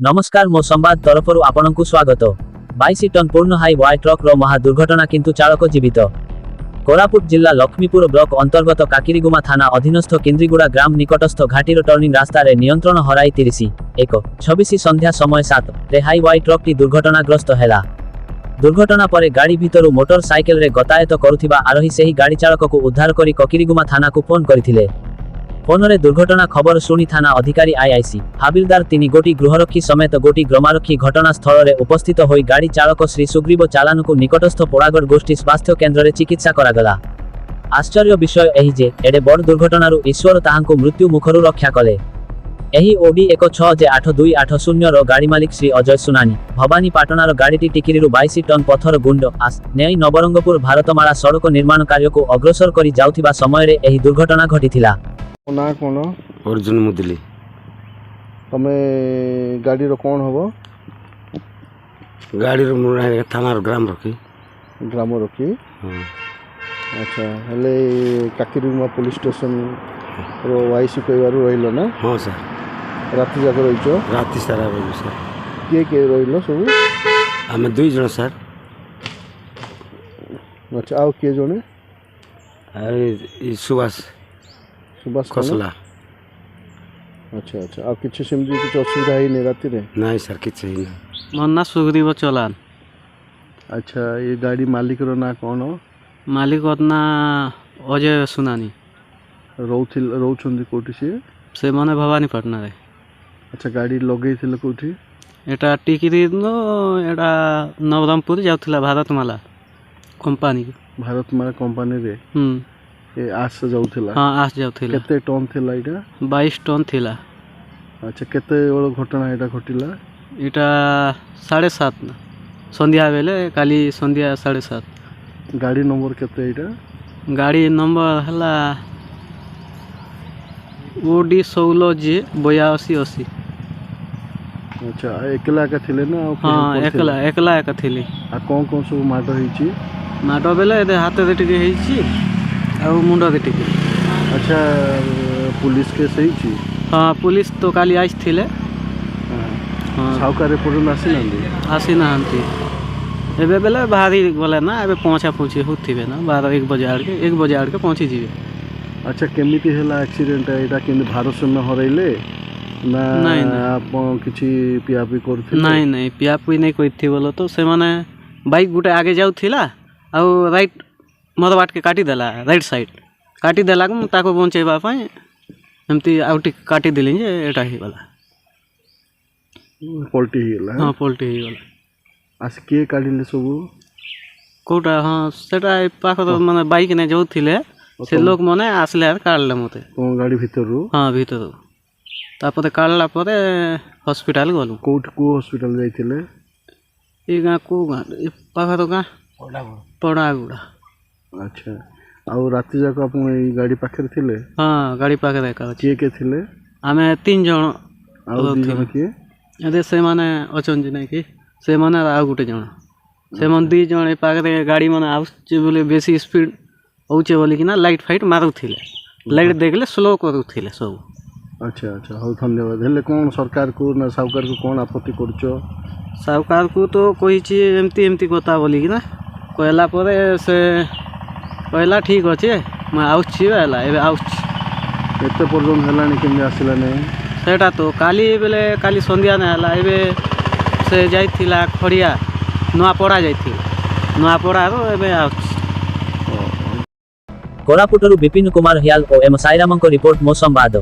नमस्कार मो संवाद तरफरु आपनकु स्वागत। 22 टन पूर्ण हाई वाई ट्रक रो महा दुर्घटना किंतु चालक जीवित। कोरापुट जिला लक्ष्मीपुर ब्लॉक अंतर्गत काकिरीगुमा थाना अधीनस्थ केन्द्रीगुड़ा ग्राम निकटस्थ घाटीर टर्निंग रास्तार नियंत्रण हराई 30:1:26 संध्या समय 7 रे हाई वाई ट्रक टी दुर्घटनाग्रस्त हैला। दुर्घटना परे गाड़ी भितरु मोटर साइकेल रे गतायत करुथिबा आरोही सेही गाड़ी चालक को उद्धार करी काकिरीगुमा थाना को फोन करथिले। फोन रे दुर्घटना खबर शुणी थाना अधिकारी आईआईसी हाबिलदार 3 गोटी गृहरक्षी समेत गोटी ग्रामरक्षी घटना स्थल रे उपस्थित होई गाड़ी चालक श्री सुग्रीव चालान को निकटस्थ पोड़ागढ़ गोष्ठी स्वास्थ्य केन्द्र रे चिकित्सा करागला। आश्चर्य विषय एही जे एडे बड़ दुर्घटनारू ईश्वर ताहांकु मृत्यु मुखरू रक्षा कले। एही ओडी 16J8280 रो गाड़ी मालिक श्री अजय सुनानी भवानी पाटनार गाड़ीटी टिकिरीरू 22 टन पत्थर गुंड आस न्याय नवरंगपुर भारतमाला सड़क निर्माण कार्य को अग्रसर करी जाउथिबा समय रे एही दुर्घटना घटिथिला। ना कौन अर्जुन मुदली तमे गाड़ी रो कौन हबो? गाड़ी रो थाना ग्राम रखी हाँ। अच्छा हेले काकिरीगुमा पुलिस स्टेशन रो वाईसी कहबारू रहिलो ना? हाँ सर राति जाक रहिचो? राति सारा रही सर। के रहिलो सब? आमे 2 जन सर। अच्छा आउ के जने? अरे सुभाष खसला। अच्छा अच्छा आ किछि सेमजी किछि असुविधा है नै राति रे? नहीं सर किछि नहीं। मन्ना सुग्रीव चलान। अच्छा ये गाड़ी मालिक रो ना कौन? मालिक ना अजय सुनानी। रोउछंदी कोठी से माने भवानी पाटना रे। अच्छा गाड़ी लगेइथिले कोठी? एटा टिकिरी नो एटा नवरंगपुर जाउथिला भारतमाला कंपनी। भारतमाला कंपनी रे? ए आस जाउथिला? हां आस जाउथिला। केते टन थिला इटा? 22 टन थिला। अच्छा केते बड़ घटना एटा घटिला? इटा 7:30 ना संध्या बेले काली संध्या 7:30। गाड़ी नंबर केते इटा? गाड़ी नंबर हला ओडी 16J8280। अच्छा एकला का थिले ना? हां एकला का थिली। आ कौन सब माडो हिची? माडो बेले ए हाथ रे टिके हिची आ मुंडा दे टिके। अच्छा पुलिस के सही छी? हाँ पुलिस तो काली आइस थिले। हाँ साउकार रिपोर्ट आसी ना एबे बेले बाहरी गले ना एबे पहुँची होथिबे ना 1 बजे आड़ के पहुँची जीवे। अच्छा केमिति हैला एक्सीडेंट एटा कि भारत में हरैले ना? नहीं आप किछि पियापी करथिले? नहीं पियापी नहीं करथि बोलो तो से माने बाइक गुटे आगे जाउथिला आ राइट मद बाट के काटी देला। राइट साइड काटी देला को ताको बंचेबा पई एमती आउटी काटी दिली जे एटा ही वाला पलटी हिला। हां पलटी ही वाला। आस के काढिले सब कोटा? हां सेटा पाख माने बाइक ने जाउथिले से लोग माने आसले काढले मते तो गाड़ी भीतर रो? हां भीतर तापते काढला परे हॉस्पिटल गलु। को हॉस्पिटल जाइथिले? ई गा को गा पाख तो गा पड़ागुड़ा। अच्छा आउ राति जाक आप गाड़ी पाखे थिले? हाँ गाड़ी पाखे देखा। के थिले? आमे 3 जन। आउ 2 जन के? अदे से माने अचन जे नै कि से माने आ गुटे जन से मन 2 जन पाखे गाड़ी माने आउचे बोले बेसी स्पीड होचे बोली कि ना लाइट फाइट मारुथिले। लाइट देखले स्लो करूथिले सब। अच्छा अच्छा हो धन्यवाद। हेले कोन सरकार को ना साउकार को कोन आपत्ति करछो? साउकार को तो कहिछि एमती कथा बोली कि ना कहला परे से कहला ठीक अच्छे मैं आउछि बेला एबे आउछि। एते पर्यंत हेलानी केमि आसिला नै? सेटा तो काली बेले काली संध्या नै हला एबे से जाइथिला खड़िया नवापड़ा जाइथिला नवापड़ा रो एबे आउछि। कोरापुटरू विपिन कुमार हियाल ओ एम साईरामंको रिपोर्ट मो संवाद।